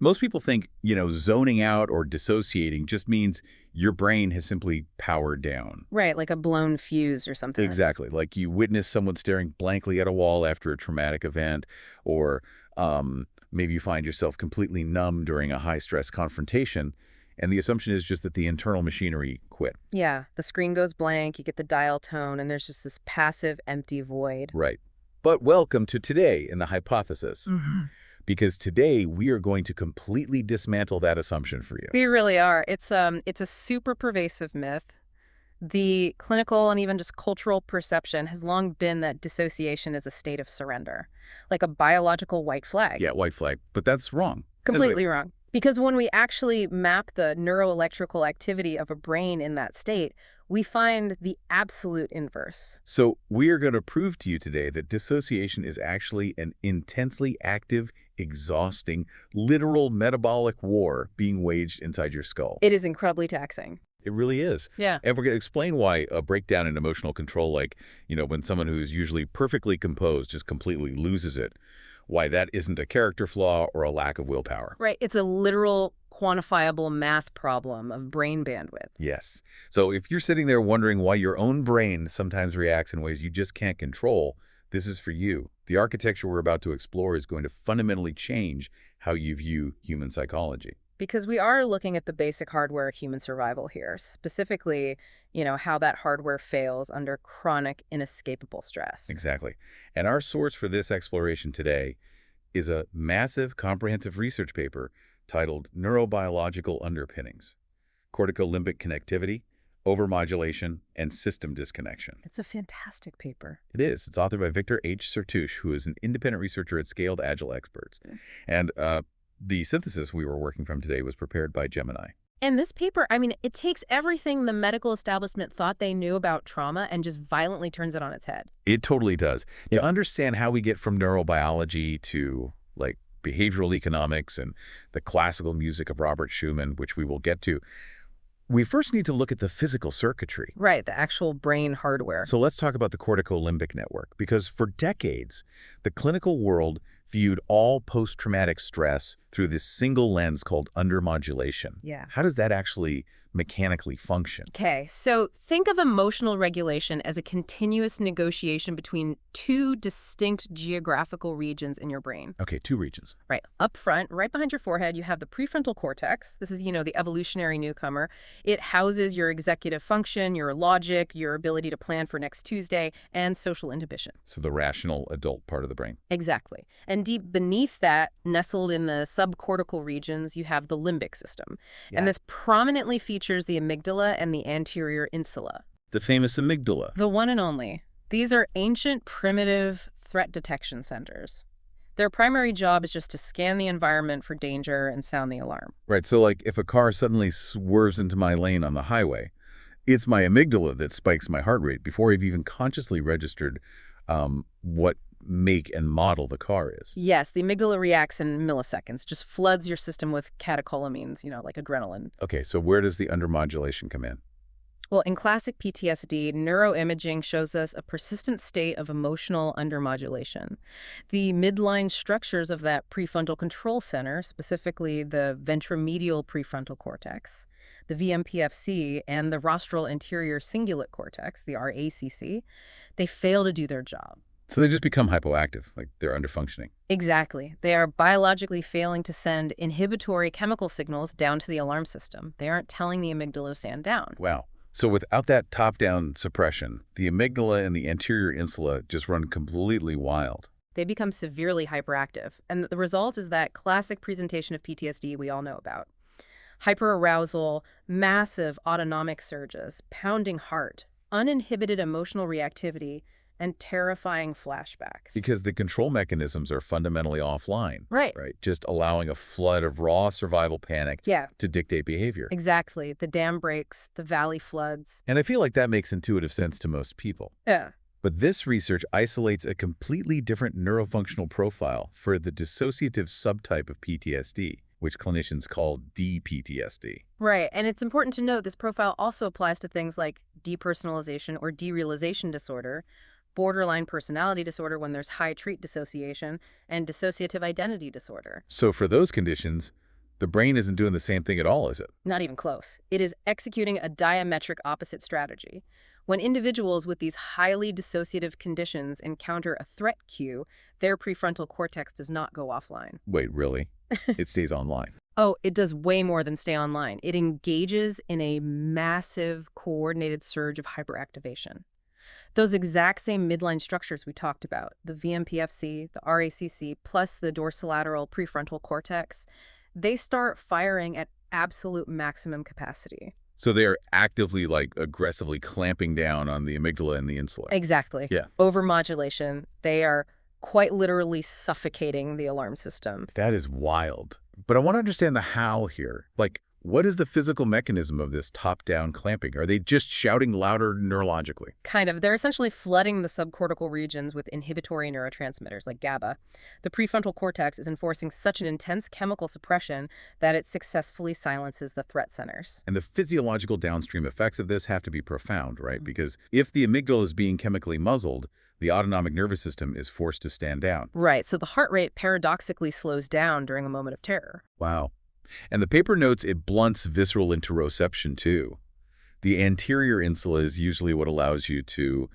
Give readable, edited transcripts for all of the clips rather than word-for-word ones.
Most people think, zoning out or dissociating just means your brain has simply powered down. Right, like a blown fuse or something. Exactly. Like you witness someone staring blankly at a wall after a traumatic event, or maybe you find yourself completely numb during a high-stress confrontation, and the assumption is just that the internal machinery quit. Yeah, the screen goes blank, you get the dial tone, and there's just this passive, empty void. Right. But welcome to Today in the Hypothesis. Because today we are going to completely dismantle that assumption for you. We really are. It's a super pervasive myth. The clinical and even just cultural perception has long been that dissociation is a state of surrender, like a biological white flag. Yeah, white flag. But that's wrong. Completely wrong. Because when we actually map the neuroelectrical activity of a brain in that state, we find the absolute inverse. So we are going to prove to you today that dissociation is actually an intensely active, exhausting, literal metabolic war being waged inside your skull. It is incredibly taxing. It really is. Yeah. And we're going to explain why a breakdown in emotional control, like, when someone who's usually perfectly composed just completely loses it, why that isn't a character flaw or a lack of willpower. Right. It's a literal quantifiable math problem of brain bandwidth. Yes. So if you're sitting there wondering why your own brain sometimes reacts in ways you just can't control, this is for you. The architecture we're about to explore is going to fundamentally change how you view human psychology. Because we are looking at the basic hardware of human survival here, specifically, how that hardware fails under chronic, inescapable stress. Exactly. And our source for this exploration today is a massive, comprehensive research paper titled Neurobiological Underpinnings, Corticolimbic Connectivity, Over-modulation, and System Disconnection. It's a fantastic paper. It is. It's authored by Victor H. Sertouche, who is an independent researcher at Scaled Agile Experts. And the synthesis we were working from today was prepared by Gemini. And this paper, it takes everything the medical establishment thought they knew about trauma and just violently turns it on its head. It totally does. Yeah. To understand how we get from neurobiology to, behavioral economics and the classical music of Robert Schumann, which we will get to, we first need to look at the physical circuitry. Right, the actual brain hardware. So let's talk about the corticolimbic network, because for decades, the clinical world viewed all post-traumatic stress through this single lens called under-modulation. Yeah. How does that actually mechanically function? Okay, so think of emotional regulation as a continuous negotiation between two distinct geographical regions in your brain. Okay, two regions. Right. Up front, right behind your forehead, you have the prefrontal cortex. This is, the evolutionary newcomer. It houses your executive function, your logic, your ability to plan for next Tuesday, and social inhibition. So the rational adult part of the brain. Exactly. And deep beneath that, nestled in the subcortical regions, you have the limbic system. Yeah. And this prominently features the amygdala and the anterior insula. The famous amygdala. The one and only. These are ancient, primitive threat detection centers. Their primary job is just to scan the environment for danger and sound the alarm. Right, so if a car suddenly swerves into my lane on the highway, it's my amygdala that spikes my heart rate before I've even consciously registered what make and model the car is. Yes, the amygdala reacts in milliseconds, just floods your system with catecholamines, like adrenaline. Okay, so where does the undermodulation come in? Well, in classic PTSD, neuroimaging shows us a persistent state of emotional undermodulation. The midline structures of that prefrontal control center, specifically the ventromedial prefrontal cortex, the VMPFC, and the rostral anterior cingulate cortex, the RACC, they fail to do their job. So they just become hypoactive, like they're underfunctioning. Exactly. They are biologically failing to send inhibitory chemical signals down to the alarm system. They aren't telling the amygdala to stand down. Wow. So without that top-down suppression, the amygdala and the anterior insula just run completely wild. They become severely hyperactive. And the result is that classic presentation of PTSD we all know about. Hyperarousal, massive autonomic surges, pounding heart, uninhibited emotional reactivity, and terrifying flashbacks. Because the control mechanisms are fundamentally offline. Right. Right. Just allowing a flood of raw survival panic Yeah. to dictate behavior. Exactly. The dam breaks, the valley floods. And I feel like that makes intuitive sense to most people. Yeah. But this research isolates a completely different neurofunctional profile for the dissociative subtype of PTSD, which clinicians call DPTSD. Right. And it's important to note this profile also applies to things like depersonalization or derealization disorder, borderline personality disorder when there's high trait dissociation, and dissociative identity disorder. So for those conditions, The brain isn't doing the same thing at all, is it? Not even close. It is executing a diametric opposite strategy. When individuals with these highly dissociative conditions encounter a threat cue, their prefrontal cortex does not go offline. Wait, really? It stays online. Oh, it does way more than stay online. It engages in a massive coordinated surge of hyperactivation. Those exact same midline structures we talked about, the VMPFC, the RACC, plus the dorsolateral prefrontal cortex, they start firing at absolute maximum capacity. So they're actively, aggressively clamping down on the amygdala and the insula. Exactly. Yeah. Over-modulation, they are quite literally suffocating the alarm system. That is wild. But I want to understand the how here. What is the physical mechanism of this top-down clamping? Are they just shouting louder neurologically? Kind of. They're essentially flooding the subcortical regions with inhibitory neurotransmitters like GABA. The prefrontal cortex is enforcing such an intense chemical suppression that it successfully silences the threat centers. And the physiological downstream effects of this have to be profound, right? Because if the amygdala is being chemically muzzled, the autonomic nervous system is forced to stand down. Right. So the heart rate paradoxically slows down during a moment of terror. Wow. And the paper notes it blunts visceral interoception, too. The anterior insula is usually what allows you to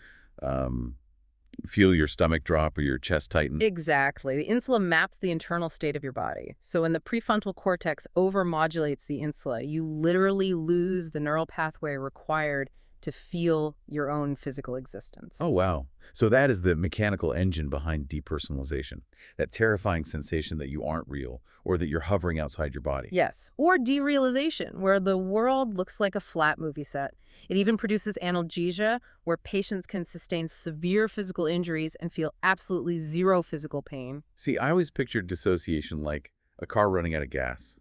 feel your stomach drop or your chest tighten. Exactly. The insula maps the internal state of your body. So when the prefrontal cortex overmodulates the insula, you literally lose the neural pathway required to feel your own physical existence. Oh, wow. So that is the mechanical engine behind depersonalization, that terrifying sensation that you aren't real or that you're hovering outside your body. Yes. Or derealization, where the world looks like a flat movie set. It even produces analgesia, where patients can sustain severe physical injuries and feel absolutely zero physical pain. See, I always pictured dissociation like a car running out of gas.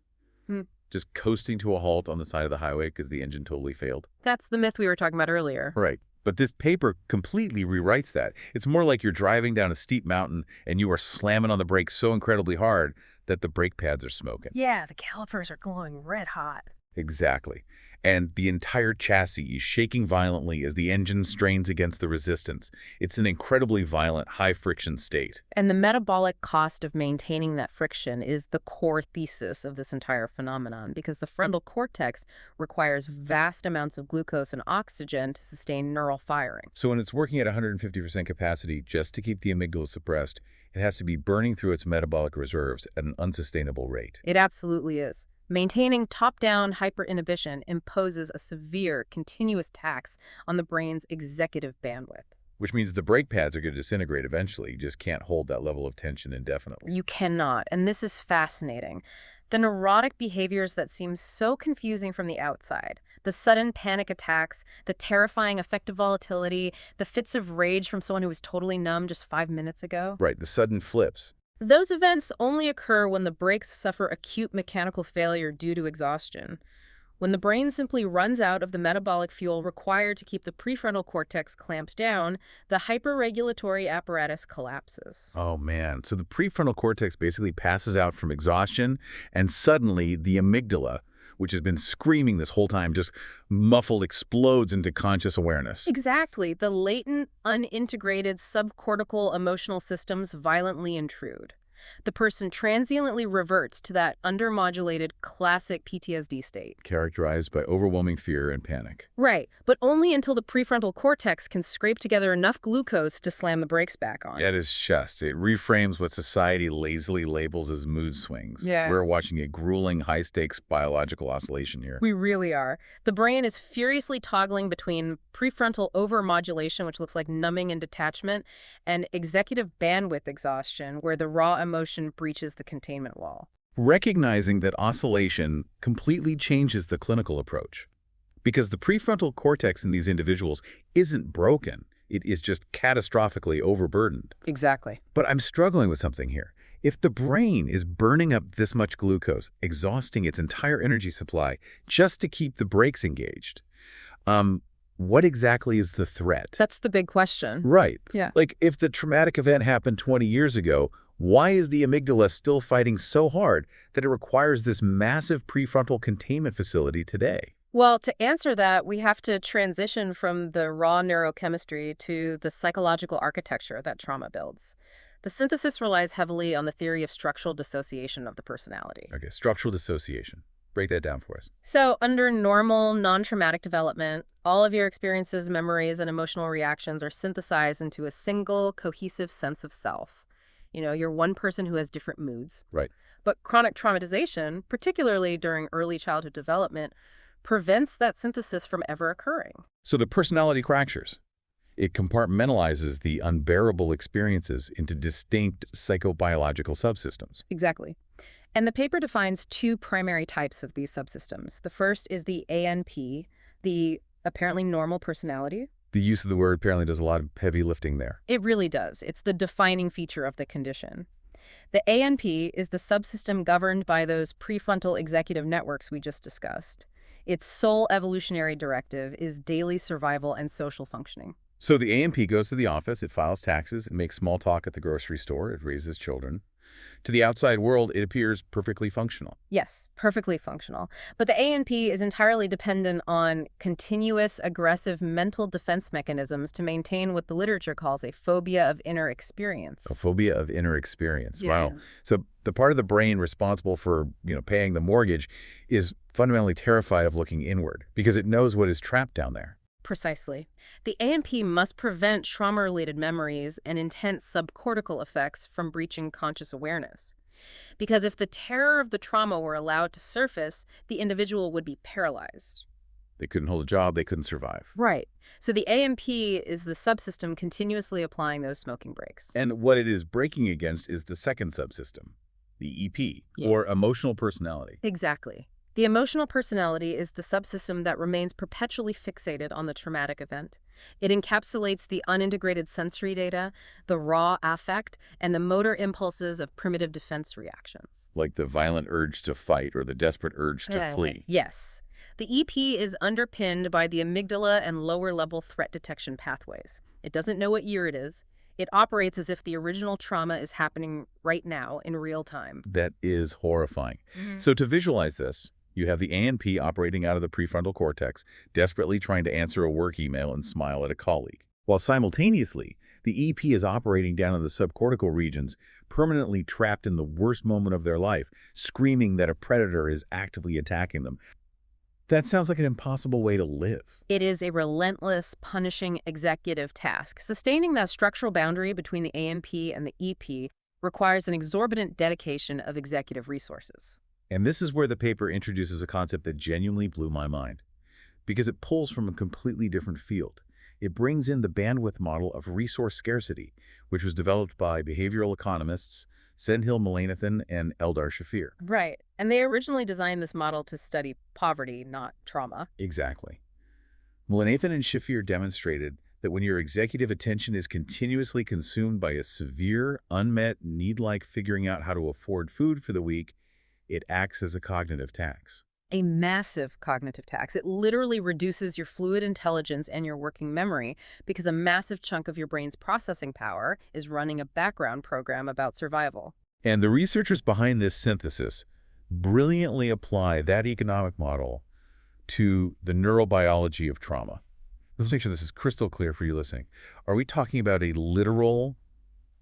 Just coasting to a halt on the side of the highway because the engine totally failed. That's the myth we were talking about earlier. Right. But this paper completely rewrites that. It's more like you're driving down a steep mountain and you are slamming on the brakes so incredibly hard that the brake pads are smoking. Yeah, the calipers are glowing red hot. Exactly. And the entire chassis is shaking violently as the engine strains against the resistance. It's an incredibly violent, high-friction state. And the metabolic cost of maintaining that friction is the core thesis of this entire phenomenon, because the frontal cortex requires vast amounts of glucose and oxygen to sustain neural firing. So when it's working at 150% capacity just to keep the amygdala suppressed, it has to be burning through its metabolic reserves at an unsustainable rate. It absolutely is. Maintaining top-down hyperinhibition imposes a severe, continuous tax on the brain's executive bandwidth. Which means the brake pads are going to disintegrate eventually. You just can't hold that level of tension indefinitely. You cannot, and this is fascinating. The neurotic behaviors that seem so confusing from the outside, the sudden panic attacks, the terrifying affective volatility, the fits of rage from someone who was totally numb just 5 minutes ago. Right, the sudden flips. Those events only occur when the brakes suffer acute mechanical failure due to exhaustion. When the brain simply runs out of the metabolic fuel required to keep the prefrontal cortex clamped down, the hyperregulatory apparatus collapses. Oh, man. So the prefrontal cortex basically passes out from exhaustion, and suddenly the amygdala, which has been screaming this whole time, just muffled explodes into conscious awareness. Exactly. The latent, unintegrated subcortical emotional systems violently intrude. The person transiently reverts to that undermodulated classic PTSD state. Characterized by overwhelming fear and panic. Right, but only until the prefrontal cortex can scrape together enough glucose to slam the brakes back on. It reframes what society lazily labels as mood swings. Yeah. We're watching a grueling, high-stakes biological oscillation here. We really are. The brain is furiously toggling between prefrontal overmodulation, which looks like numbing and detachment, and executive bandwidth exhaustion, where the raw emotion breaches the containment wall. Recognizing that oscillation completely changes the clinical approach. Because the prefrontal cortex in these individuals isn't broken. It is just catastrophically overburdened. Exactly. But I'm struggling with something here. If the brain is burning up this much glucose, exhausting its entire energy supply just to keep the brakes engaged, what exactly is the threat? That's the big question. Right. Yeah. Like, if the traumatic event happened 20 years ago, why is the amygdala still fighting so hard that it requires this massive prefrontal containment facility today? Well, to answer that, we have to transition from the raw neurochemistry to the psychological architecture that trauma builds. The synthesis relies heavily on the theory of structural dissociation of the personality. Okay, structural dissociation. Break that down for us. So, under normal, non-traumatic development, all of your experiences, memories, and emotional reactions are synthesized into a single, cohesive sense of self. You're one person who has different moods. Right. But chronic traumatization, particularly during early childhood development, prevents that synthesis from ever occurring. So the personality fractures. It compartmentalizes the unbearable experiences into distinct psychobiological subsystems. Exactly. And the paper defines two primary types of these subsystems. The first is the ANP, the apparently normal personality. The use of the word apparently does a lot of heavy lifting there. It really does. It's the defining feature of the condition. The ANP is the subsystem governed by those prefrontal executive networks we just discussed. Its sole evolutionary directive is daily survival and social functioning. So the AMP goes to the office, it files taxes, it makes small talk at the grocery store, it raises children. To the outside world, it appears perfectly functional. Yes, perfectly functional. But the ANP is entirely dependent on continuous, aggressive mental defense mechanisms to maintain what the literature calls a phobia of inner experience. A phobia of inner experience. Yeah. Wow. So the part of the brain responsible for, paying the mortgage is fundamentally terrified of looking inward because it knows what is trapped down there. Precisely. The ANP must prevent trauma-related memories and intense subcortical effects from breaching conscious awareness. Because if the terror of the trauma were allowed to surface, the individual would be paralyzed. They couldn't hold a job, they couldn't survive. Right. So the ANP is the subsystem continuously applying those smoking brakes. And what it is braking against is the second subsystem, the EP, or emotional personality. Exactly. The emotional personality is the subsystem that remains perpetually fixated on the traumatic event. It encapsulates the unintegrated sensory data, the raw affect, and the motor impulses of primitive defense reactions. Like the violent urge to fight or the desperate urge to flee. Yes. The EP is underpinned by the amygdala and lower-level threat detection pathways. It doesn't know what year it is. It operates as if the original trauma is happening right now in real time. That is horrifying. So to visualize this, you have the ANP operating out of the prefrontal cortex, desperately trying to answer a work email and smile at a colleague. While simultaneously, the EP is operating down in the subcortical regions, permanently trapped in the worst moment of their life, screaming that a predator is actively attacking them. That sounds like an impossible way to live. It is a relentless, punishing executive task. Sustaining that structural boundary between the ANP and the EP requires an exorbitant dedication of executive resources. And this is where the paper introduces a concept that genuinely blew my mind, because it pulls from a completely different field. It brings in the bandwidth model of resource scarcity, which was developed by behavioral economists Senthil Mullainathan and Eldar Shafir. Right. And they originally designed this model to study poverty, not trauma. Exactly. Mullainathan and Shafir demonstrated that when your executive attention is continuously consumed by a severe, unmet need like figuring out how to afford food for the week, it acts as a cognitive tax. A massive cognitive tax. It literally reduces your fluid intelligence and your working memory because a massive chunk of your brain's processing power is running a background program about survival. And the researchers behind this synthesis brilliantly apply that economic model to the neurobiology of trauma. Let's make sure this is crystal clear for you listening. Are we talking about a literal,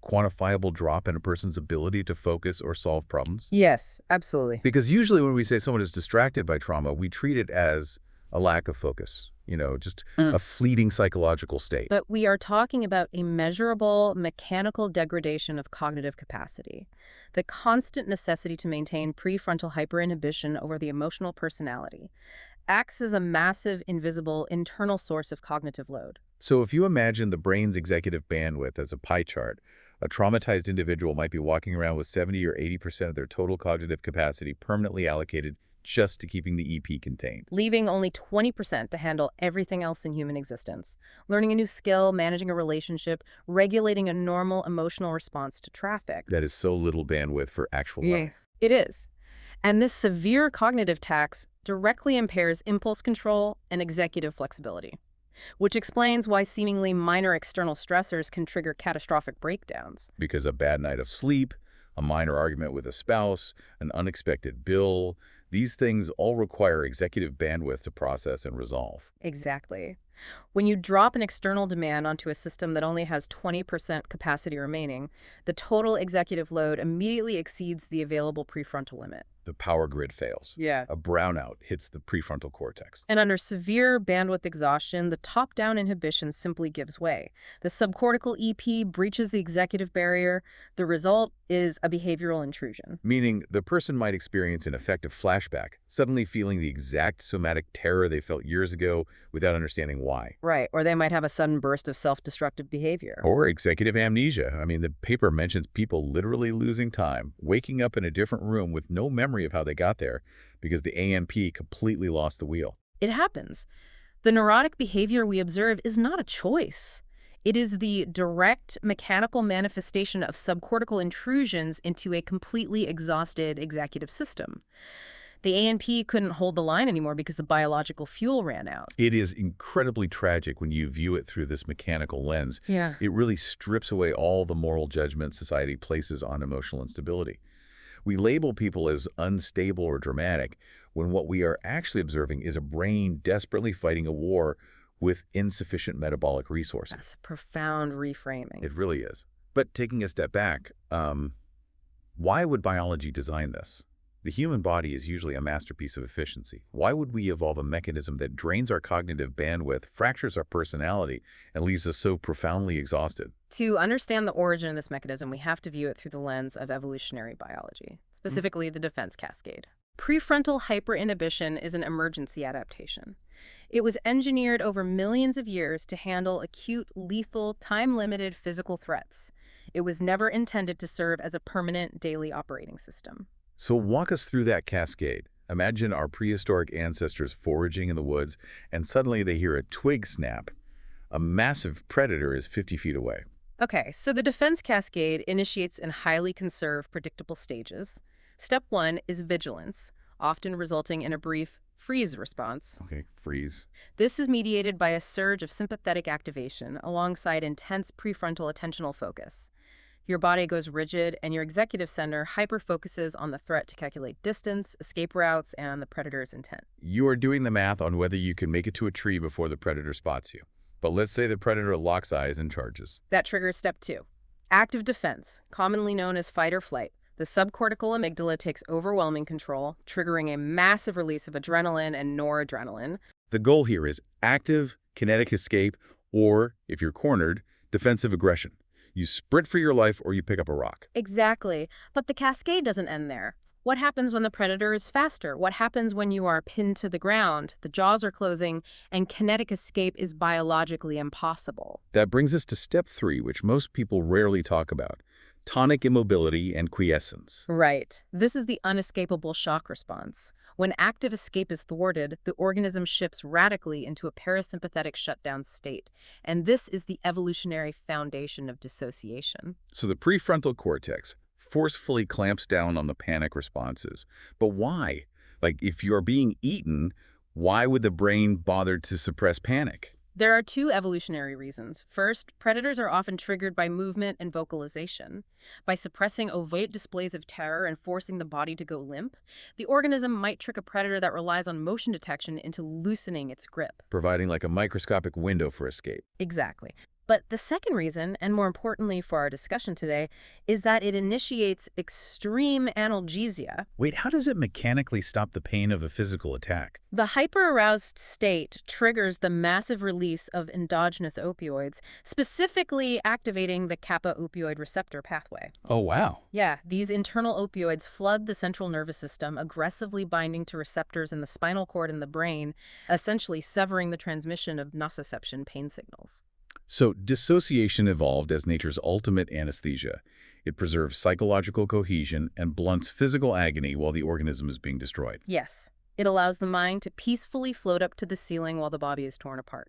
quantifiable drop in a person's ability to focus or solve problems? Yes, absolutely. Because usually when we say someone is distracted by trauma, we treat it as a lack of focus, just a fleeting psychological state. But we are talking about a measurable mechanical degradation of cognitive capacity, the constant necessity to maintain prefrontal hyperinhibition over the emotional personality, acts as a massive, invisible, internal source of cognitive load. So if you imagine the brain's executive bandwidth as a pie chart, a traumatized individual might be walking around with 70 or 80% of their total cognitive capacity permanently allocated just to keeping the EP contained. Leaving only 20% to handle everything else in human existence. Learning a new skill, managing a relationship, regulating a normal emotional response to traffic. That is so little bandwidth for actual life. It is. And this severe cognitive tax directly impairs impulse control and executive flexibility, which explains why seemingly minor external stressors can trigger catastrophic breakdowns. Because a bad night of sleep, a minor argument with a spouse, an unexpected bill, these things all require executive bandwidth to process and resolve. Exactly. When you drop an external demand onto a system that only has 20% capacity remaining, the total executive load immediately exceeds the available prefrontal limit. The power grid fails. Yeah. A brownout hits the prefrontal cortex. And under severe bandwidth exhaustion, the top-down inhibition simply gives way. The subcortical EP breaches the executive barrier. The result is a behavioral intrusion. Meaning the person might experience an affective flashback, suddenly feeling the exact somatic terror they felt years ago without understanding why. Right, or they might have a sudden burst of self-destructive behavior. Or executive amnesia. I mean, the paper mentions people literally losing time, waking up in a different room with no memory of how they got there because the AMP completely lost the wheel. It happens. The neurotic behavior we observe is not a choice. It is the direct mechanical manifestation of subcortical intrusions into a completely exhausted executive system. The ANP couldn't hold the line anymore because the biological fuel ran out. It is incredibly tragic when you view it through this mechanical lens. Yeah. It really strips away all the moral judgment society places on emotional instability. We label people as unstable or dramatic when what we are actually observing is a brain desperately fighting a war with insufficient metabolic resources. That's a profound reframing. It really is. But taking a step back, why would biology design this? The human body is usually a masterpiece of efficiency. Why would we evolve a mechanism that drains our cognitive bandwidth, fractures our personality, and leaves us so profoundly exhausted? To understand the origin of this mechanism, we have to view it through the lens of evolutionary biology, specifically the defense cascade. Prefrontal hyperinhibition is an emergency adaptation. It was engineered over millions of years to handle acute, lethal, time-limited physical threats. It was never intended to serve as a permanent daily operating system. So walk us through that cascade. Imagine our prehistoric ancestors foraging in the woods, and suddenly they hear a twig snap. A massive predator is 50 feet away. Okay, so the defense cascade initiates in highly conserved, predictable stages. Step 1 is vigilance, often resulting in a brief freeze response. Okay, freeze. This is mediated by a surge of sympathetic activation alongside intense prefrontal attentional focus. Your body goes rigid, and your executive center hyper-focuses on the threat to calculate distance, escape routes, and the predator's intent. You are doing the math on whether you can make it to a tree before the predator spots you. But let's say the predator locks eyes and charges. That triggers step 2. Active defense, commonly known as fight or flight. The subcortical amygdala takes overwhelming control, triggering a massive release of adrenaline and noradrenaline. The goal here is active, kinetic escape, or, if you're cornered, defensive aggression. You sprint for your life or you pick up a rock. Exactly. But the cascade doesn't end there. What happens when the predator is faster? What happens when you are pinned to the ground, the jaws are closing, and kinetic escape is biologically impossible? That brings us to step 3, which most people rarely talk about: tonic immobility and quiescence. Right. This is the unescapable shock response. When active escape is thwarted, the organism shifts radically into a parasympathetic shutdown state. And this is the evolutionary foundation of dissociation. So the prefrontal cortex forcefully clamps down on the panic responses. But why? Like, if you're being eaten, why would the brain bother to suppress panic? There are 2 evolutionary reasons. First, predators are often triggered by movement and vocalization. By suppressing overt displays of terror and forcing the body to go limp, the organism might trick a predator that relies on motion detection into loosening its grip. Providing like a microscopic window for escape. Exactly. But the second reason, and more importantly for our discussion today, is that it initiates extreme analgesia. Wait, how does it mechanically stop the pain of a physical attack? The hyper-aroused state triggers the massive release of endogenous opioids, specifically activating the kappa opioid receptor pathway. Oh, wow. Yeah, these internal opioids flood the central nervous system, aggressively binding to receptors in the spinal cord and the brain, essentially severing the transmission of nociception pain signals. So dissociation evolved as nature's ultimate anesthesia. It preserves psychological cohesion and blunts physical agony while the organism is being destroyed. Yes, it allows the mind to peacefully float up to the ceiling while the body is torn apart.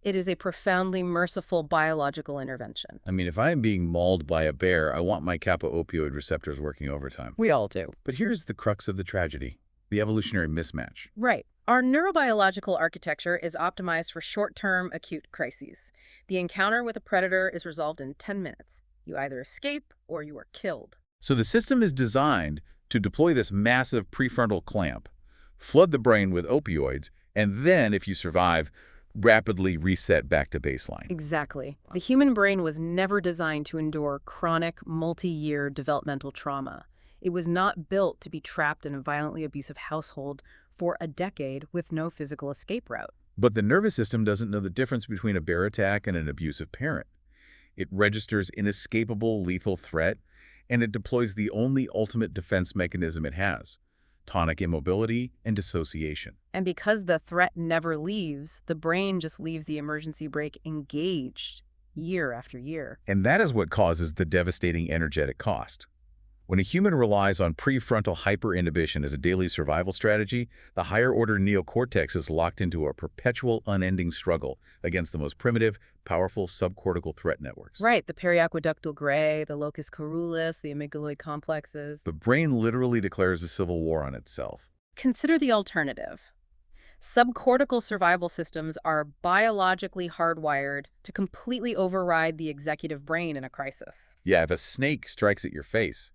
It is a profoundly merciful biological intervention. I mean, if I am being mauled by a bear, I want my kappa opioid receptors working overtime. We all do. But here's the crux of the tragedy: the evolutionary mismatch. Right. Our neurobiological architecture is optimized for short-term acute crises. The encounter with a predator is resolved in 10 minutes. You either escape or you are killed. So the system is designed to deploy this massive prefrontal clamp, flood the brain with opioids, and then, if you survive, rapidly reset back to baseline. Exactly. The human brain was never designed to endure chronic, multi-year developmental trauma. It was not built to be trapped in a violently abusive household for a decade with no physical escape route. But the nervous system doesn't know the difference between a bear attack and an abusive parent. It registers inescapable lethal threat, and it deploys the only ultimate defense mechanism it has: tonic immobility and dissociation. And because the threat never leaves, the brain just leaves the emergency brake engaged year after year. And that is what causes the devastating energetic cost. When a human relies on prefrontal hyperinhibition as a daily survival strategy, the higher-order neocortex is locked into a perpetual, unending struggle against the most primitive, powerful subcortical threat networks. Right, the periaqueductal gray, the locus coeruleus, the amygdaloid complexes. The brain literally declares a civil war on itself. Consider the alternative. Subcortical survival systems are biologically hardwired to completely override the executive brain in a crisis. Yeah, if a snake strikes at your face,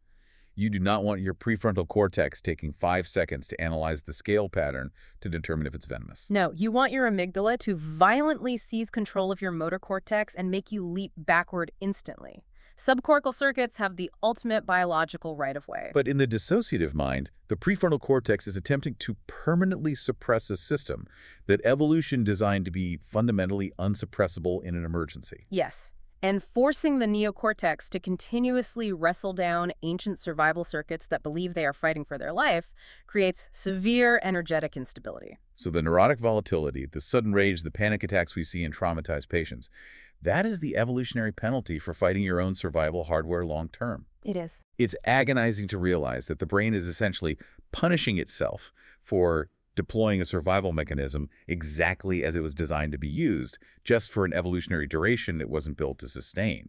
you do not want your prefrontal cortex taking 5 seconds to analyze the scale pattern to determine if it's venomous. No, you want your amygdala to violently seize control of your motor cortex and make you leap backward instantly. Subcortical circuits have the ultimate biological right-of-way. But in the dissociative mind, the prefrontal cortex is attempting to permanently suppress a system that evolution designed to be fundamentally unsuppressible in an emergency. Yes. And forcing the neocortex to continuously wrestle down ancient survival circuits that believe they are fighting for their life creates severe energetic instability. So the neurotic volatility, the sudden rage, the panic attacks we see in traumatized patients, that is the evolutionary penalty for fighting your own survival hardware long term. It is. It's agonizing to realize that the brain is essentially punishing itself for deploying a survival mechanism exactly as it was designed to be used, just for an evolutionary duration it wasn't built to sustain.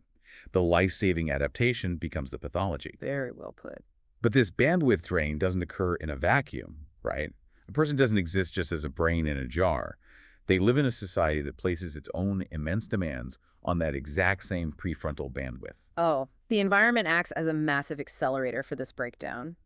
The life-saving adaptation becomes the pathology. Very well put. But this bandwidth drain doesn't occur in a vacuum, right? A person doesn't exist just as a brain in a jar. They live in a society that places its own immense demands on that exact same prefrontal bandwidth. Oh, the environment acts as a massive accelerator for this breakdown.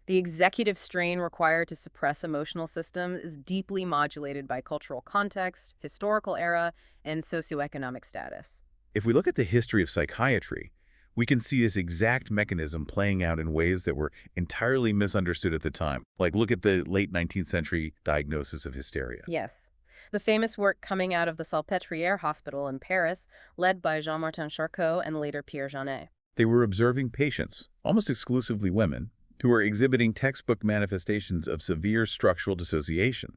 The executive strain required to suppress emotional systems is deeply modulated by cultural context, historical era, and socioeconomic status. If we look at the history of psychiatry, we can see this exact mechanism playing out in ways that were entirely misunderstood at the time. Like, look at the late 19th century diagnosis of hysteria. Yes. The famous work coming out of the Salpêtrière Hospital in Paris, led by Jean-Martin Charcot and later Pierre Janet. They were observing patients, almost exclusively women, who were exhibiting textbook manifestations of severe structural dissociation.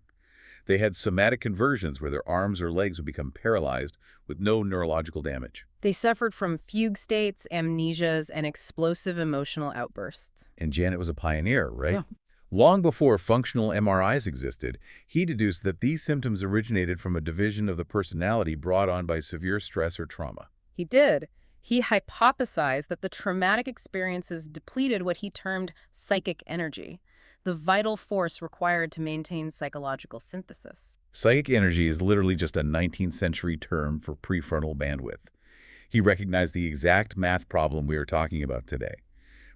They had somatic conversions where their arms or legs would become paralyzed with no neurological damage. They suffered from fugue states, amnesias, and explosive emotional outbursts. And Janet was a pioneer, right? Yeah. Long before functional MRIs existed, he deduced that these symptoms originated from a division of the personality brought on by severe stress or trauma. He did. He hypothesized that the traumatic experiences depleted what he termed psychic energy, the vital force required to maintain psychological synthesis. Psychic energy is literally just a 19th century term for prefrontal bandwidth. He recognized the exact math problem we are talking about today.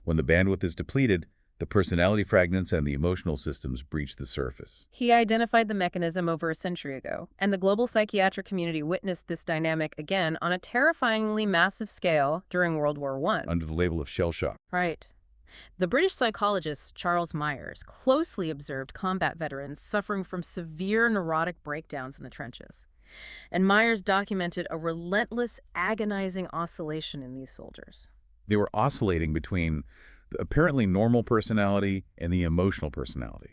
When the bandwidth is depleted, the personality fragments and the emotional systems breach the surface. He identified the mechanism over a century ago, and the global psychiatric community witnessed this dynamic again on a terrifyingly massive scale during World War I. Under the label of shell shock. Right. The British psychologist Charles Myers closely observed combat veterans suffering from severe neurotic breakdowns in the trenches. And Myers documented a relentless, agonizing oscillation in these soldiers. They were oscillating between the apparently normal personality and the emotional personality.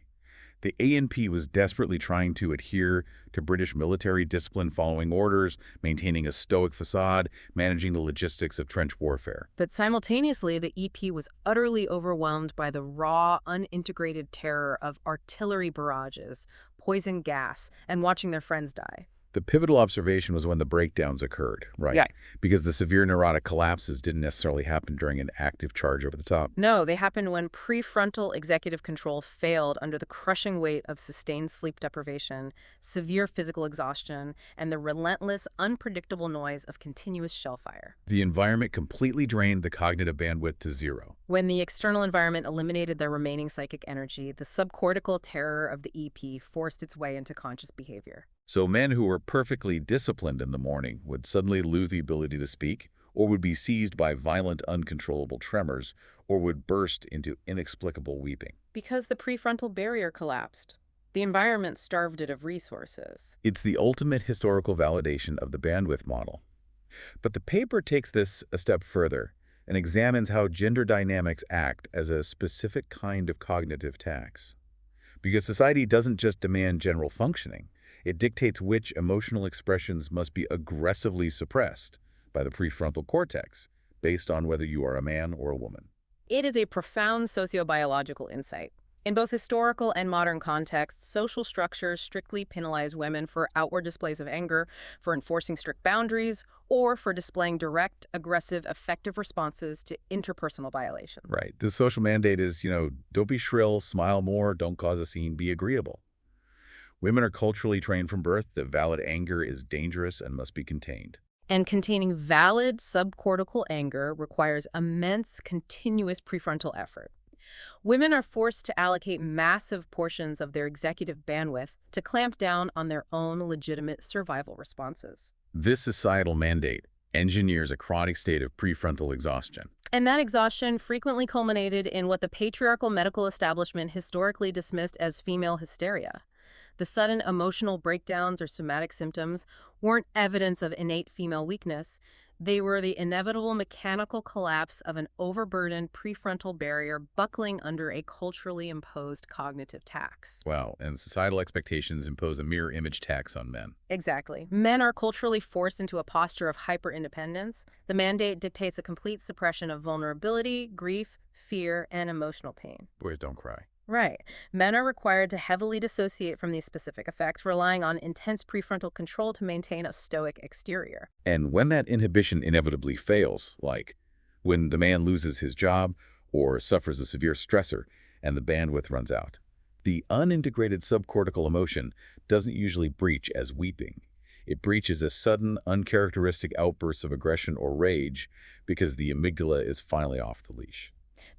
The ANP was desperately trying to adhere to British military discipline, following orders, maintaining a stoic facade, managing the logistics of trench warfare. But simultaneously, the EP was utterly overwhelmed by the raw, unintegrated terror of artillery barrages, poison gas, and watching their friends die. The pivotal observation was when the breakdowns occurred, right? Yeah. Because the severe neurotic collapses didn't necessarily happen during an active charge over the top. No, they happened when prefrontal executive control failed under the crushing weight of sustained sleep deprivation, severe physical exhaustion, and the relentless, unpredictable noise of continuous shellfire. The environment completely drained the cognitive bandwidth to zero. When the external environment eliminated their remaining psychic energy, the subcortical terror of the EP forced its way into conscious behavior. So men who were perfectly disciplined in the morning would suddenly lose the ability to speak, or would be seized by violent, uncontrollable tremors, or would burst into inexplicable weeping. Because the prefrontal barrier collapsed. The environment starved it of resources. It's the ultimate historical validation of the bandwidth model. But the paper takes this a step further and examines how gender dynamics act as a specific kind of cognitive tax. Because society doesn't just demand general functioning, it dictates which emotional expressions must be aggressively suppressed by the prefrontal cortex, based on whether you are a man or a woman. It is a profound sociobiological insight. In both historical and modern contexts, social structures strictly penalize women for outward displays of anger, for enforcing strict boundaries, or for displaying direct, aggressive, effective responses to interpersonal violations. Right. The social mandate is, don't be shrill, smile more, don't cause a scene, be agreeable. Women are culturally trained from birth that valid anger is dangerous and must be contained. And containing valid subcortical anger requires immense, continuous prefrontal effort. Women are forced to allocate massive portions of their executive bandwidth to clamp down on their own legitimate survival responses. This societal mandate engineers a chronic state of prefrontal exhaustion. And that exhaustion frequently culminated in what the patriarchal medical establishment historically dismissed as female hysteria. The sudden emotional breakdowns or somatic symptoms weren't evidence of innate female weakness. They were the inevitable mechanical collapse of an overburdened prefrontal barrier buckling under a culturally imposed cognitive tax. Wow, and societal expectations impose a mirror image tax on men. Exactly. Men are culturally forced into a posture of hyper-independence. The mandate dictates a complete suppression of vulnerability, grief, fear, and emotional pain. Boys don't cry. Right. Men are required to heavily dissociate from these specific effects, relying on intense prefrontal control to maintain a stoic exterior. And when that inhibition inevitably fails, like when the man loses his job or suffers a severe stressor and the bandwidth runs out, the unintegrated subcortical emotion doesn't usually breach as weeping. It breaches as sudden, uncharacteristic outbursts of aggression or rage because the amygdala is finally off the leash.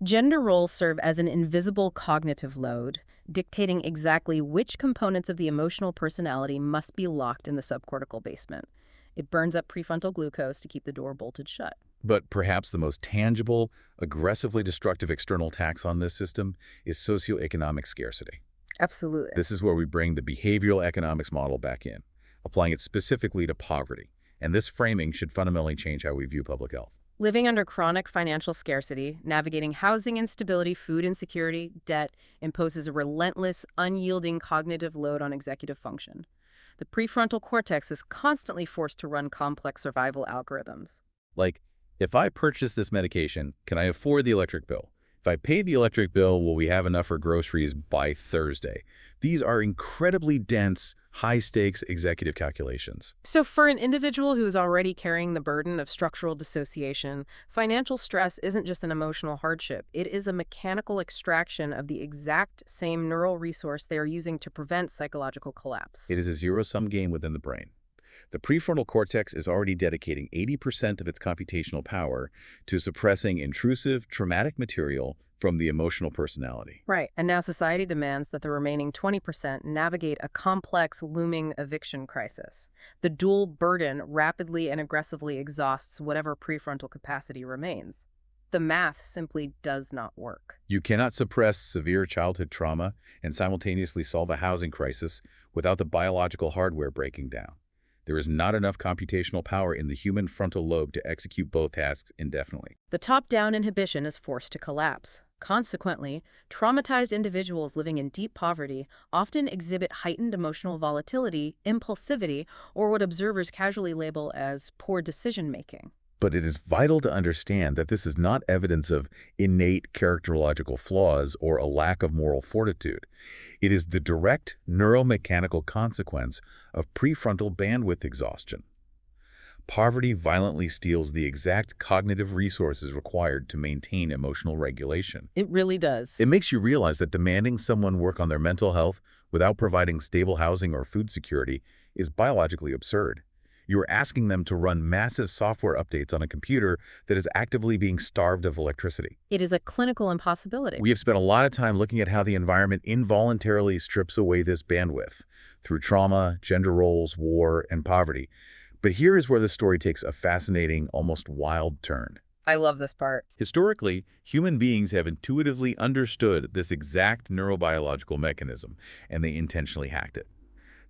Gender roles serve as an invisible cognitive load, dictating exactly which components of the emotional personality must be locked in the subcortical basement. It burns up prefrontal glucose to keep the door bolted shut. But perhaps the most tangible, aggressively destructive external tax on this system is socioeconomic scarcity. Absolutely. This is where we bring the behavioral economics model back in, applying it specifically to poverty. And this framing should fundamentally change how we view public health. Living under chronic financial scarcity, navigating housing instability, food insecurity, debt, imposes a relentless, unyielding cognitive load on executive function. The prefrontal cortex is constantly forced to run complex survival algorithms. Like, if I purchase this medication, can I afford the electric bill? If I pay the electric bill, will we have enough for groceries by Thursday? These are incredibly dense, high-stakes executive calculations. So for an individual who is already carrying the burden of structural dissociation, financial stress isn't just an emotional hardship. It is a mechanical extraction of the exact same neural resource they are using to prevent psychological collapse. It is a zero-sum game within the brain. The prefrontal cortex is already dedicating 80% of its computational power to suppressing intrusive, traumatic material from the emotional personality. Right, and now society demands that the remaining 20% navigate a complex, looming eviction crisis. The dual burden rapidly and aggressively exhausts whatever prefrontal capacity remains. The math simply does not work. You cannot suppress severe childhood trauma and simultaneously solve a housing crisis without the biological hardware breaking down. There is not enough computational power in the human frontal lobe to execute both tasks indefinitely. The top-down inhibition is forced to collapse. Consequently, traumatized individuals living in deep poverty often exhibit heightened emotional volatility, impulsivity, or what observers casually label as poor decision-making. But it is vital to understand that this is not evidence of innate characterological flaws or a lack of moral fortitude. It is the direct neuromechanical consequence of prefrontal bandwidth exhaustion. Poverty violently steals the exact cognitive resources required to maintain emotional regulation. It really does. It makes you realize that demanding someone work on their mental health without providing stable housing or food security is biologically absurd. You are asking them to run massive software updates on a computer that is actively being starved of electricity. It is a clinical impossibility. We have spent a lot of time looking at how the environment involuntarily strips away this bandwidth through trauma, gender roles, war, and poverty. But here is where the story takes a fascinating, almost wild turn. I love this part. Historically, human beings have intuitively understood this exact neurobiological mechanism, and they intentionally hacked it.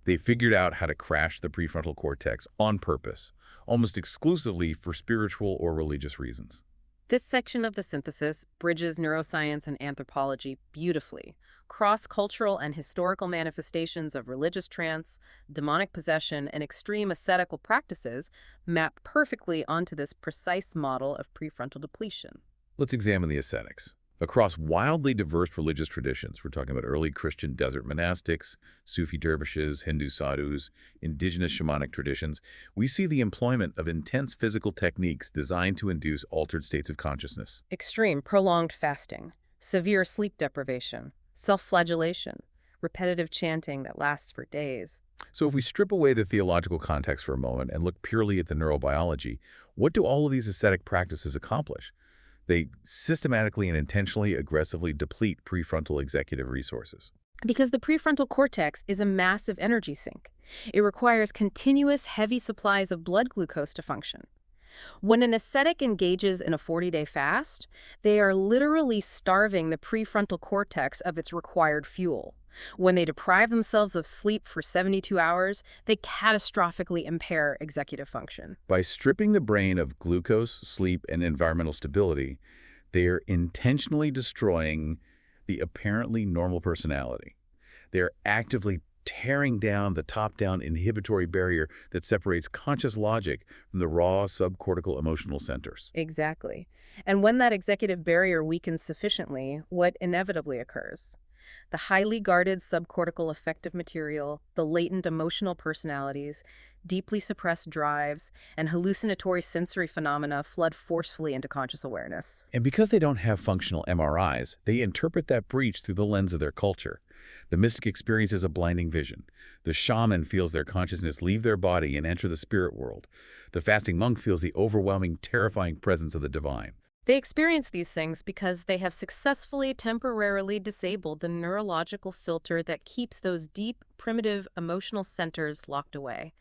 They figured out how to crash the prefrontal cortex on purpose, almost exclusively for spiritual or religious reasons. This section of the synthesis bridges neuroscience and anthropology beautifully. Cross-cultural and historical manifestations of religious trance, demonic possession, and extreme ascetical practices map perfectly onto this precise model of prefrontal depletion. Let's examine the ascetics. Across wildly diverse religious traditions, we're talking about early Christian desert monastics, Sufi dervishes, Hindu sadhus, indigenous shamanic traditions, we see the employment of intense physical techniques designed to induce altered states of consciousness. Extreme, prolonged fasting, severe sleep deprivation, self-flagellation, repetitive chanting that lasts for days. So if we strip away the theological context for a moment and look purely at the neurobiology, what do all of these ascetic practices accomplish? They systematically and intentionally aggressively deplete prefrontal executive resources. Because the prefrontal cortex is a massive energy sink. It requires continuous heavy supplies of blood glucose to function. When an ascetic engages in a 40-day fast, they are literally starving the prefrontal cortex of its required fuel. When they deprive themselves of sleep for 72 hours, they catastrophically impair executive function. By stripping the brain of glucose, sleep, and environmental stability, they are intentionally destroying the apparently normal personality. They are actively tearing down the top-down inhibitory barrier that separates conscious logic from the raw subcortical emotional centers. Exactly. And when that executive barrier weakens sufficiently, what inevitably occurs? The highly guarded subcortical affective material, the latent emotional personalities, deeply suppressed drives, and hallucinatory sensory phenomena flood forcefully into conscious awareness. And because they don't have functional MRIs, they interpret that breach through the lens of their culture. The mystic experiences a blinding vision. The shaman feels their consciousness leave their body and enter the spirit world. The fasting monk feels the overwhelming, terrifying presence of the divine. They experience these things because they have successfully temporarily disabled the neurological filter that keeps those deep, primitive emotional centers locked away.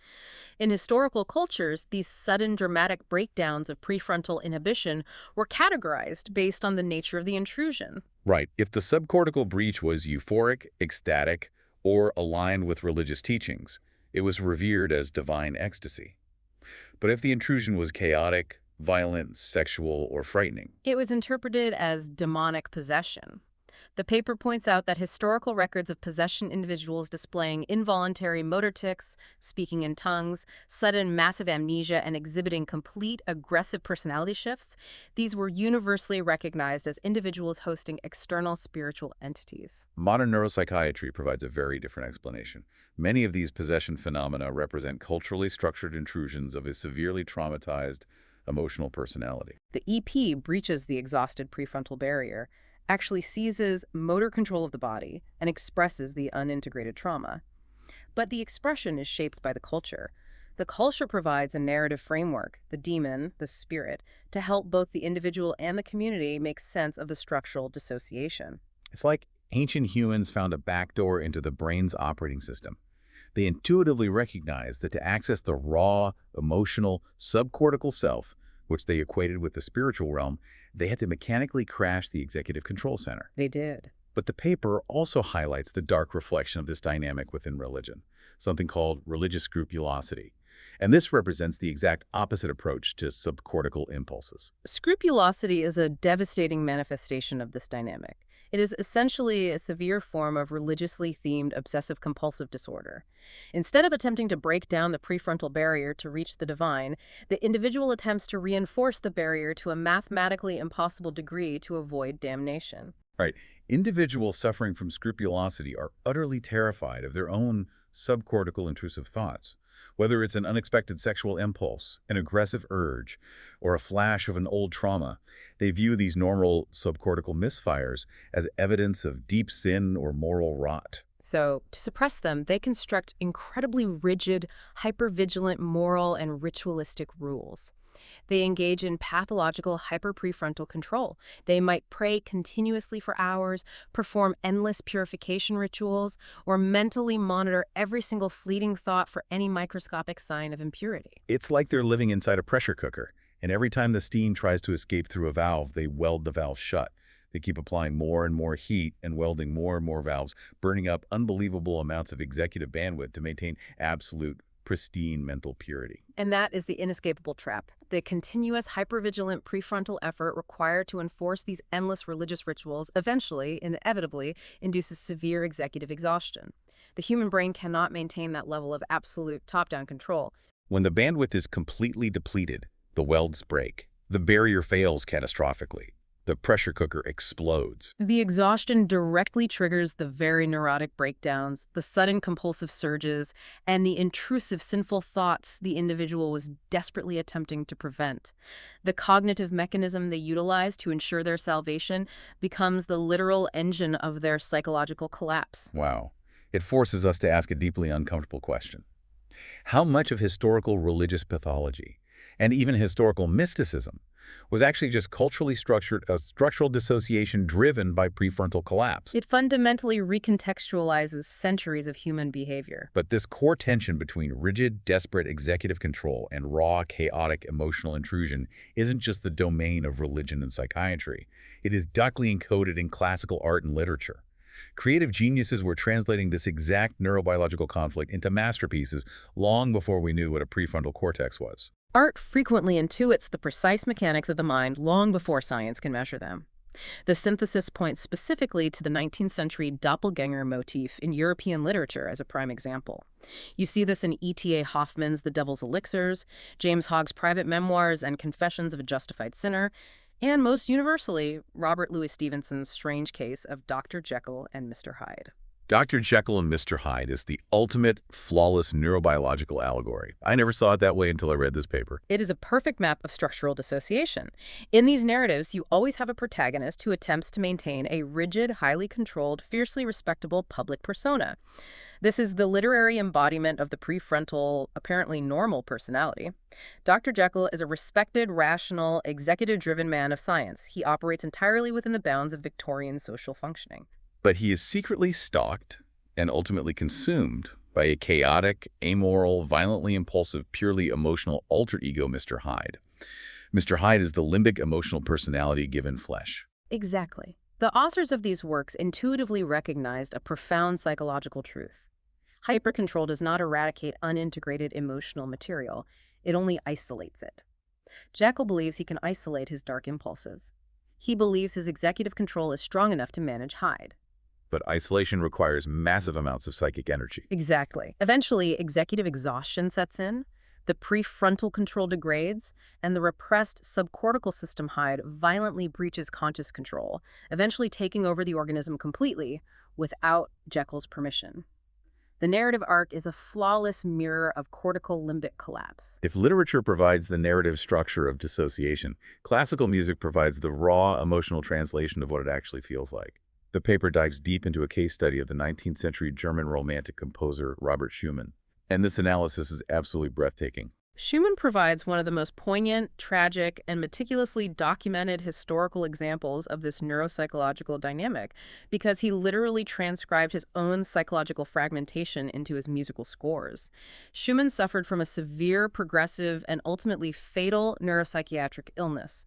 In historical cultures, these sudden dramatic breakdowns of prefrontal inhibition were categorized based on the nature of the intrusion. Right. If the subcortical breach was euphoric, ecstatic, or aligned with religious teachings, it was revered as divine ecstasy. But if the intrusion was chaotic, violent, sexual, or frightening, It was interpreted as demonic possession. The paper points out that historical records of possession individuals displaying involuntary motor tics, speaking in tongues, sudden massive amnesia, and exhibiting complete aggressive personality shifts, these were universally recognized as individuals hosting external spiritual entities. modern neuropsychiatry provides a very different explanation. Many of these possession phenomena represent culturally structured intrusions of a severely traumatized emotional personality. The EP breaches the exhausted prefrontal barrier, actually seizes motor control of the body, and expresses the unintegrated trauma. But the expression is shaped by the culture. The culture provides a narrative framework, the demon, the spirit, to help both the individual and the community make sense of the structural dissociation. It's like ancient humans found a backdoor into the brain's operating system. They intuitively recognized that to access the raw, emotional, subcortical self, which they equated with the spiritual realm, they had to mechanically crash the executive control center. They did. But the paper also highlights the dark reflection of this dynamic within religion, something called religious scrupulosity. And this represents the exact opposite approach to subcortical impulses. Scrupulosity is a devastating manifestation of this dynamic. It is essentially a severe form of religiously themed obsessive-compulsive disorder. Instead of attempting to break down the prefrontal barrier to reach the divine, the individual attempts to reinforce the barrier to a mathematically impossible degree to avoid damnation. Right. Individuals suffering from scrupulosity are utterly terrified of their own subcortical intrusive thoughts. Whether it's an unexpected sexual impulse, an aggressive urge, or a flash of an old trauma, they view these normal subcortical misfires as evidence of deep sin or moral rot. So, to suppress them, they construct incredibly rigid, hypervigilant moral and ritualistic rules. They engage in pathological hyper-prefrontal control. They might pray continuously for hours, perform endless purification rituals, or mentally monitor every single fleeting thought for any microscopic sign of impurity. It's like they're living inside a pressure cooker, and every time the steam tries to escape through a valve, they weld the valve shut. They keep applying more and more heat and welding more and more valves, burning up unbelievable amounts of executive bandwidth to maintain absolute, pristine mental purity. And that is the inescapable trap. The continuous hypervigilant prefrontal effort required to enforce these endless religious rituals eventually, inevitably, induces severe executive exhaustion. The human brain cannot maintain that level of absolute top-down control. When the bandwidth is completely depleted, the welds break. The barrier fails catastrophically. The pressure cooker explodes. The exhaustion directly triggers the very neurotic breakdowns, the sudden compulsive surges, and the intrusive sinful thoughts the individual was desperately attempting to prevent. The cognitive mechanism they utilize to ensure their salvation becomes the literal engine of their psychological collapse. Wow. It forces us to ask a deeply uncomfortable question. How much of historical religious pathology, and even historical mysticism, was actually just culturally structured a structural dissociation driven by prefrontal collapse? It fundamentally recontextualizes centuries of human behavior. But this core tension between rigid, desperate executive control and raw, chaotic emotional intrusion isn't just the domain of religion and psychiatry. It is darkly encoded in classical art and literature. Creative geniuses were translating this exact neurobiological conflict into masterpieces long before we knew what a prefrontal cortex was. Art frequently intuits the precise mechanics of the mind long before science can measure them. The synthesis points specifically to the 19th century doppelganger motif in European literature as a prime example. You see this in E.T.A. Hoffmann's The Devil's Elixirs, James Hogg's private memoirs and Confessions of a Justified Sinner, and most universally, Robert Louis Stevenson's strange case of Dr. Jekyll and Mr. Hyde. Dr. Jekyll and Mr. Hyde is the ultimate flawless neurobiological allegory. I never saw it that way until I read this paper. It is a perfect map of structural dissociation. In these narratives, you always have a protagonist who attempts to maintain a rigid, highly controlled, fiercely respectable public persona. This is the literary embodiment of the prefrontal, apparently normal personality. Dr. Jekyll is a respected, rational, executive-driven man of science. He operates entirely within the bounds of Victorian social functioning. But he is secretly stalked and ultimately consumed by a chaotic, amoral, violently impulsive, purely emotional alter ego, Mr. Hyde. Mr. Hyde is the limbic emotional personality given flesh. Exactly. The authors of these works intuitively recognized a profound psychological truth. Hypercontrol does not eradicate unintegrated emotional material. It only isolates it. Jekyll believes he can isolate his dark impulses. He believes his executive control is strong enough to manage Hyde. But isolation requires massive amounts of psychic energy. Exactly. Eventually, executive exhaustion sets in, the prefrontal control degrades, and the repressed subcortical system Hyde violently breaches conscious control, eventually taking over the organism completely without Jekyll's permission. The narrative arc is a flawless mirror of cortical limbic collapse. If literature provides the narrative structure of dissociation, classical music provides the raw emotional translation of what it actually feels like. The paper dives deep into a case study of the 19th century German romantic composer Robert Schumann. And this analysis is absolutely breathtaking. Schumann provides one of the most poignant, tragic, and meticulously documented historical examples of this neuropsychological dynamic because he literally transcribed his own psychological fragmentation into his musical scores. Schumann suffered from a severe, progressive, and ultimately fatal neuropsychiatric illness.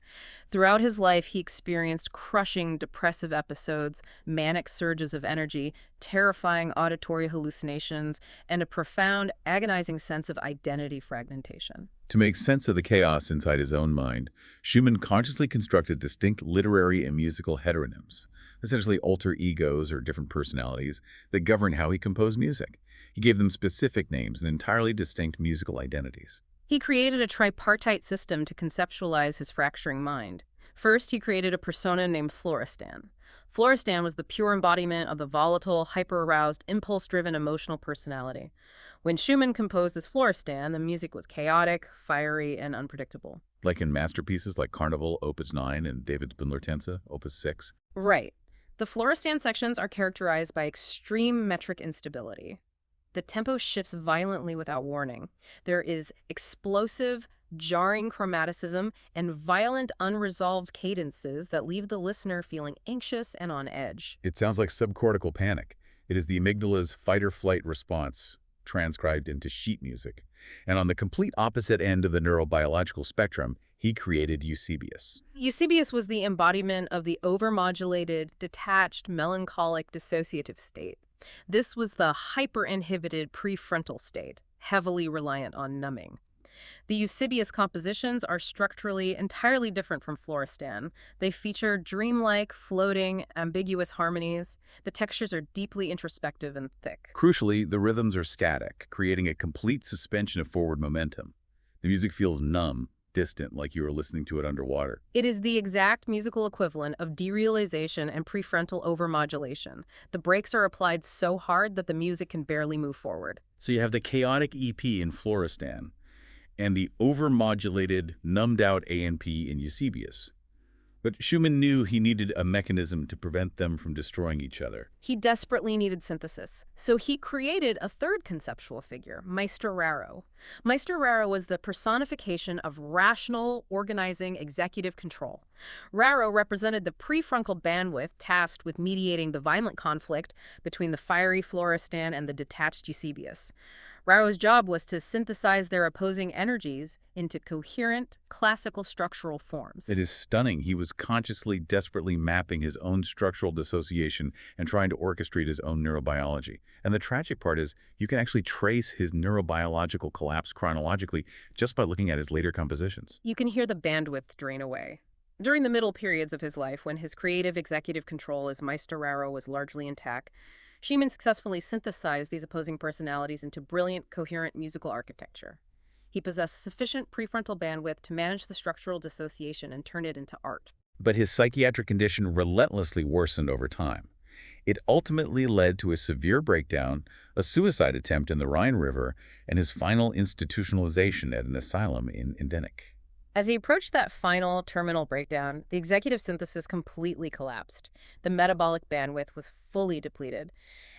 Throughout his life, he experienced crushing depressive episodes, manic surges of energy, terrifying auditory hallucinations, and a profound, agonizing sense of identity fragmentation. To make sense of the chaos inside his own mind, Schumann consciously constructed distinct literary and musical heteronyms, essentially alter egos or different personalities that govern how he composed music. He gave them specific names and entirely distinct musical identities. He created a tripartite system to conceptualize his fracturing mind. First, he created a persona named Florestan. Florestan was the pure embodiment of the volatile, hyper-aroused, impulse-driven emotional personality. When Schumann composed as Florestan, the music was chaotic, fiery, and unpredictable. Like in masterpieces like Carnival, Opus 9, and David Spindler-Tensa, Opus 6. Right. The Florestan sections are characterized by extreme metric instability. The tempo shifts violently without warning. There is explosive, jarring chromaticism and violent, unresolved cadences that leave the listener feeling anxious and on edge. It sounds like subcortical panic. It is the amygdala's fight-or-flight response, transcribed into sheet music. And on the complete opposite end of the neurobiological spectrum, he created Eusebius. Eusebius was the embodiment of the over-modulated, detached, melancholic, dissociative state. This was the hyper-inhibited prefrontal state, heavily reliant on numbing. The Eusebius compositions are structurally entirely different from Florestan. They feature dreamlike, floating, ambiguous harmonies. The textures are deeply introspective and thick. Crucially, the rhythms are static, creating a complete suspension of forward momentum. The music feels numb, distant, like you are listening to it underwater. It is the exact musical equivalent of derealization and prefrontal overmodulation. The brakes are applied so hard that the music can barely move forward. So you have the chaotic EP in Florestan, and the over-modulated, numbed-out ANP in Eusebius. But Schumann knew he needed a mechanism to prevent them from destroying each other. He desperately needed synthesis, so he created a third conceptual figure, Meister Raro. Meister Raro was the personification of rational, organizing, executive control. Raro represented the prefrontal bandwidth tasked with mediating the violent conflict between the fiery Florestan and the detached Eusebius. Raro's job was to synthesize their opposing energies into coherent, classical structural forms. It is stunning. He was consciously, desperately mapping his own structural dissociation and trying to orchestrate his own neurobiology. And the tragic part is you can actually trace his neurobiological collapse chronologically just by looking at his later compositions. You can hear the bandwidth drain away. During the middle periods of his life, when his creative executive control as Meister Raro was largely intact, Schumann successfully synthesized these opposing personalities into brilliant, coherent musical architecture. He possessed sufficient prefrontal bandwidth to manage the structural dissociation and turn it into art. But his psychiatric condition relentlessly worsened over time. It ultimately led to a severe breakdown, a suicide attempt in the Rhine River, and his final institutionalization at an asylum in Endenich. As he approached that final terminal breakdown, the executive synthesis completely collapsed. The metabolic bandwidth was fully depleted,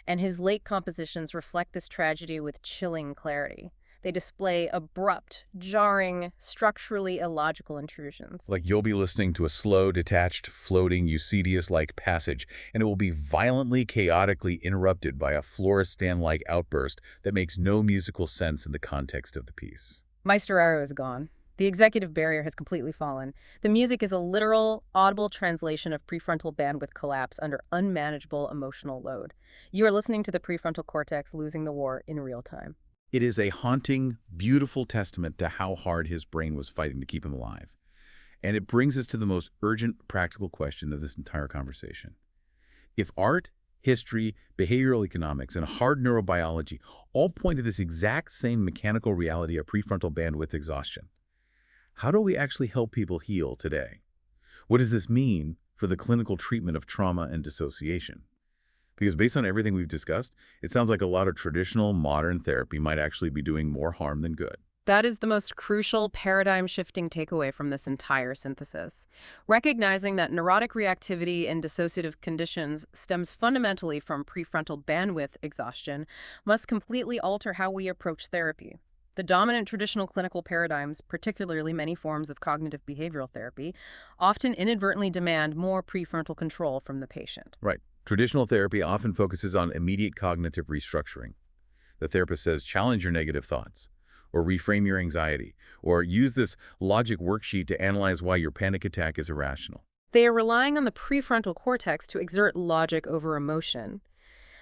and his late compositions reflect this tragedy with chilling clarity. They display abrupt, jarring, structurally illogical intrusions. Like you'll be listening to a slow, detached, floating, Eusebius-like passage, and it will be violently, chaotically interrupted by a Florestan-like outburst that makes no musical sense in the context of the piece. Meister Raro is gone. The executive barrier has completely fallen. The music is a literal, audible translation of prefrontal bandwidth collapse under unmanageable emotional load. You are listening to the prefrontal cortex losing the war in real time. It is a haunting, beautiful testament to how hard his brain was fighting to keep him alive. And it brings us to the most urgent practical question of this entire conversation. If art, history, behavioral economics, and hard neurobiology all point to this exact same mechanical reality of prefrontal bandwidth exhaustion, how do we actually help people heal today? What does this mean for the clinical treatment of trauma and dissociation? Because based on everything we've discussed, it sounds like a lot of traditional modern therapy might actually be doing more harm than good. That is the most crucial paradigm-shifting takeaway from this entire synthesis. Recognizing that neurotic reactivity in dissociative conditions stems fundamentally from prefrontal bandwidth exhaustion must completely alter how we approach therapy. The dominant traditional clinical paradigms, particularly many forms of cognitive behavioral therapy, often inadvertently demand more prefrontal control from the patient. Right. Traditional therapy often focuses on immediate cognitive restructuring. The therapist says, challenge your negative thoughts, or reframe your anxiety, or use this logic worksheet to analyze why your panic attack is irrational. They are relying on the prefrontal cortex to exert logic over emotion.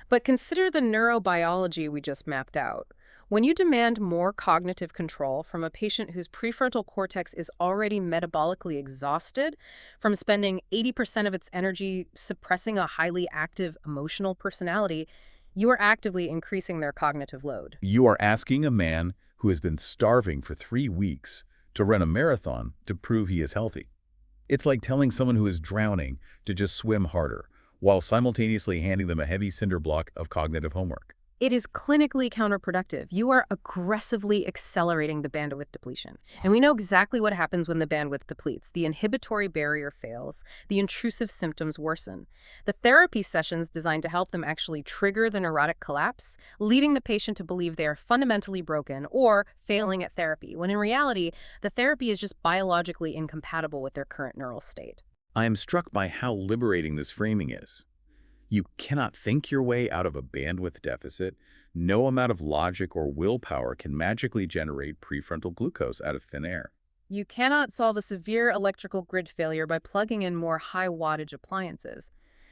But consider the neurobiology we just mapped out. When you demand more cognitive control from a patient whose prefrontal cortex is already metabolically exhausted from spending 80% of its energy suppressing a highly active emotional personality, you are actively increasing their cognitive load. You are asking a man who has been starving for 3 weeks to run a marathon to prove he is healthy. It's like telling someone who is drowning to just swim harder, while simultaneously handing them a heavy cinder block of cognitive homework. It is clinically counterproductive. You are aggressively accelerating the bandwidth depletion. And we know exactly what happens when the bandwidth depletes. The inhibitory barrier fails. The intrusive symptoms worsen. The therapy sessions designed to help them actually trigger the neurotic collapse, leading the patient to believe they are fundamentally broken or failing at therapy, when in reality, the therapy is just biologically incompatible with their current neural state. I am struck by how liberating this framing is. You cannot think your way out of a bandwidth deficit. No amount of logic or willpower can magically generate prefrontal glucose out of thin air. You cannot solve a severe electrical grid failure by plugging in more high-wattage appliances.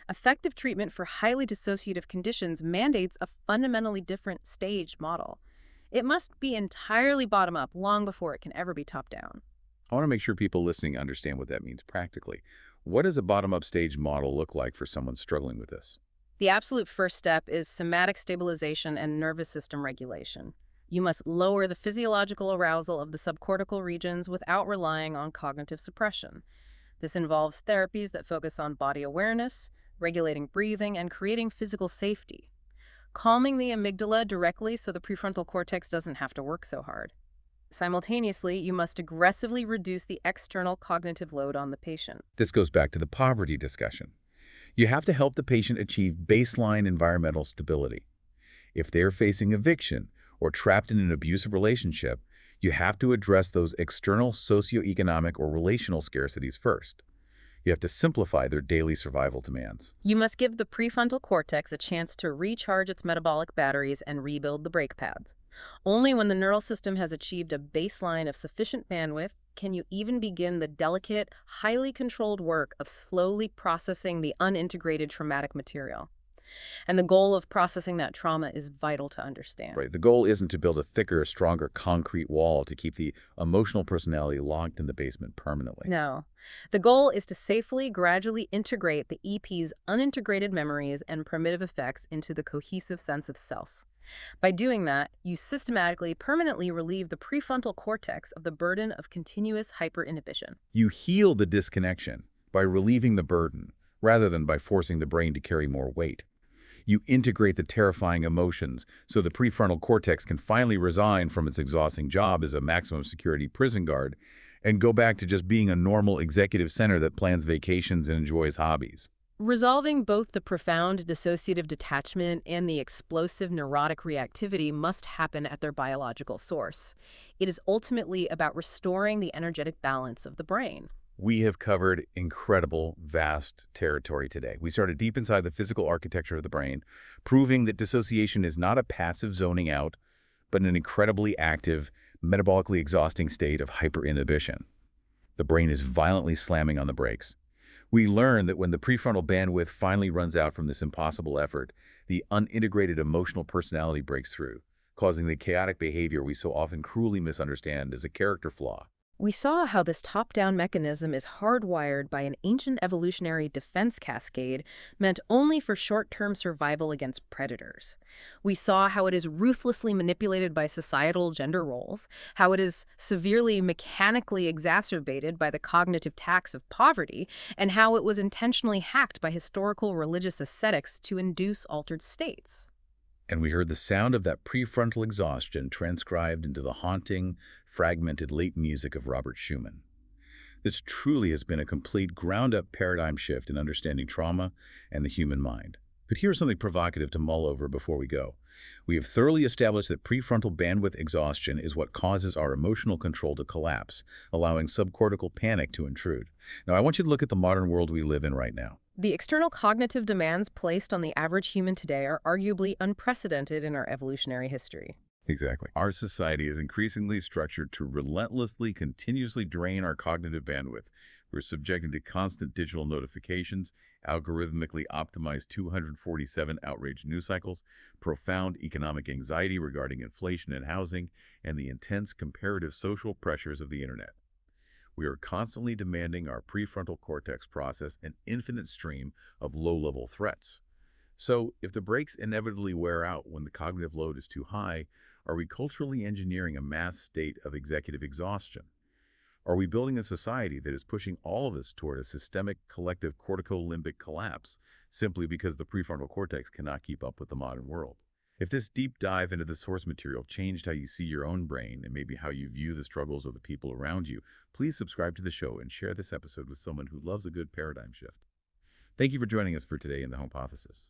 Effective treatment for highly dissociative conditions mandates a fundamentally different stage model. It must be entirely bottom-up long before it can ever be top-down. I want to make sure people listening understand what that means practically. What does a bottom-up stage model look like for someone struggling with this? The absolute first step is somatic stabilization and nervous system regulation. You must lower the physiological arousal of the subcortical regions without relying on cognitive suppression. This involves therapies that focus on body awareness, regulating breathing, and creating physical safety. Calming the amygdala directly so the prefrontal cortex doesn't have to work so hard. Simultaneously, you must aggressively reduce the external cognitive load on the patient. This goes back to the poverty discussion. You have to help the patient achieve baseline environmental stability. If they're facing eviction or trapped in an abusive relationship, you have to address those external socioeconomic or relational scarcities first. You have to simplify their daily survival demands. You must give the prefrontal cortex a chance to recharge its metabolic batteries and rebuild the brake pads. Only when the neural system has achieved a baseline of sufficient bandwidth can you even begin the delicate, highly controlled work of slowly processing the unintegrated traumatic material. And the goal of processing that trauma is vital to understand. Right. The goal isn't to build a thicker, stronger concrete wall to keep the emotional personality locked in the basement permanently. No. The goal is to safely, gradually integrate the EP's unintegrated memories and primitive effects into the cohesive sense of self. By doing that, you systematically, permanently relieve the prefrontal cortex of the burden of continuous hyperinhibition. You heal the disconnection by relieving the burden, rather than by forcing the brain to carry more weight. You integrate the terrifying emotions so the prefrontal cortex can finally resign from its exhausting job as a maximum security prison guard and go back to just being a normal executive center that plans vacations and enjoys hobbies. Resolving both the profound dissociative detachment and the explosive neurotic reactivity must happen at their biological source. It is ultimately about restoring the energetic balance of the brain. We have covered incredible, vast territory today. We started deep inside the physical architecture of the brain, proving that dissociation is not a passive zoning out, but an incredibly active, metabolically exhausting state of hyperinhibition. The brain is violently slamming on the brakes. We learned that when the prefrontal bandwidth finally runs out from this impossible effort, the unintegrated emotional personality breaks through, causing the chaotic behavior we so often cruelly misunderstand as a character flaw. We saw how this top-down mechanism is hardwired by an ancient evolutionary defense cascade meant only for short-term survival against predators. We saw how it is ruthlessly manipulated by societal gender roles, how it is severely mechanically exacerbated by the cognitive tax of poverty, and how it was intentionally hacked by historical religious ascetics to induce altered states. And we heard the sound of that prefrontal exhaustion transcribed into the haunting, fragmented late music of Robert Schumann. This truly has been a complete ground-up paradigm shift in understanding trauma and the human mind. But here's something provocative to mull over before we go. We have thoroughly established that prefrontal bandwidth exhaustion is what causes our emotional control to collapse, allowing subcortical panic to intrude. Now, I want you to look at the modern world we live in right now. The external cognitive demands placed on the average human today are arguably unprecedented in our evolutionary history. Exactly. Our society is increasingly structured to relentlessly, continuously drain our cognitive bandwidth. We're subjected to constant digital notifications, algorithmically optimized 247 outrage news cycles, profound economic anxiety regarding inflation and housing, and the intense comparative social pressures of the internet. We are constantly demanding our prefrontal cortex process an infinite stream of low-level threats. So, if the brakes inevitably wear out when the cognitive load is too high, are we culturally engineering a mass state of executive exhaustion? Are we building a society that is pushing all of us toward a systemic collective corticolimbic collapse simply because the prefrontal cortex cannot keep up with the modern world? If this deep dive into the source material changed how you see your own brain and maybe how you view the struggles of the people around you, please subscribe to the show and share this episode with someone who loves a good paradigm shift. Thank you for joining us for today in the Hypothesis.